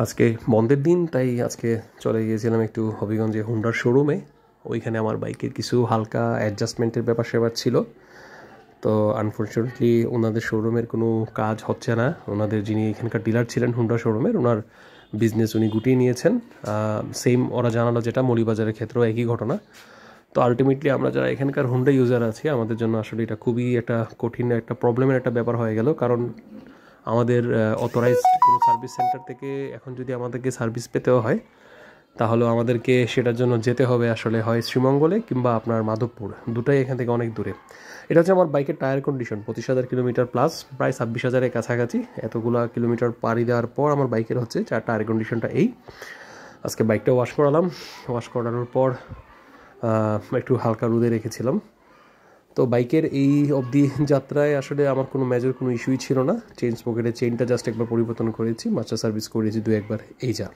আজকে বন্ধের দিন, তাই আজকে চলে গিয়েছিলাম একটু হবিগঞ্জে হুন্ডার শোরুমে। ওইখানে আমার বাইকের কিছু হালকা অ্যাডজাস্টমেন্টের ব্যাপার ছিল। তো আনফর্চুনেটলি ওনাদের শোরুমের কোনো কাজ হচ্ছে না। ওনাদের যিনি এখানকার ডিলার ছিলেন হুন্ডা শোরুমের, ওনার বিজনেস উনি গুটিয়ে নিয়েছেন। সেম ওরা জানালো যেটা মৌলভীবাজারের ক্ষেত্রেও একই ঘটনা। তো আলটিমেটলি আমরা যারা এখানকার হুন্ডা ইউজার আছি, আমাদের জন্য আসলে এটা খুবই একটা কঠিন একটা প্রবলেমের একটা ব্যাপার হয়ে গেল। কারণ আমাদের অথরাইজড কোনো সার্ভিস সেন্টার থেকে এখন যদি আমাদেরকে সার্ভিস পেতেও হয়, তাহলেও আমাদেরকে সেটার জন্য যেতে হবে আসলে হয় শ্রীমঙ্গলে কিংবা আপনার মাধবপুর, দুটাই এখান থেকে অনেক দূরে। এটা হচ্ছে আমার বাইকের টায়ার কন্ডিশন, 25,000 কিলোমিটার প্লাস, প্রায় 26,000-এর কাছাকাছি। এতগুলো কিলোমিটার পাড়ি দেওয়ার পর আমার বাইকের হচ্ছে টায়ার কন্ডিশনটা এই। আজকে বাইকটা ওয়াশ করালাম। ওয়াশ করানোর পর একটু হালকা রোদে রেখেছিলাম। তো বাইকের এই অবধি যাত্রায় আসলে আমার কোনো মেজর কোনো ইস্যুই ছিল না। চেইন পকেটের চেইনটা জাস্ট একবার পরিবর্তন করেছি, মাস্টার সার্ভিস করেছি 2-1 বার, এই যা।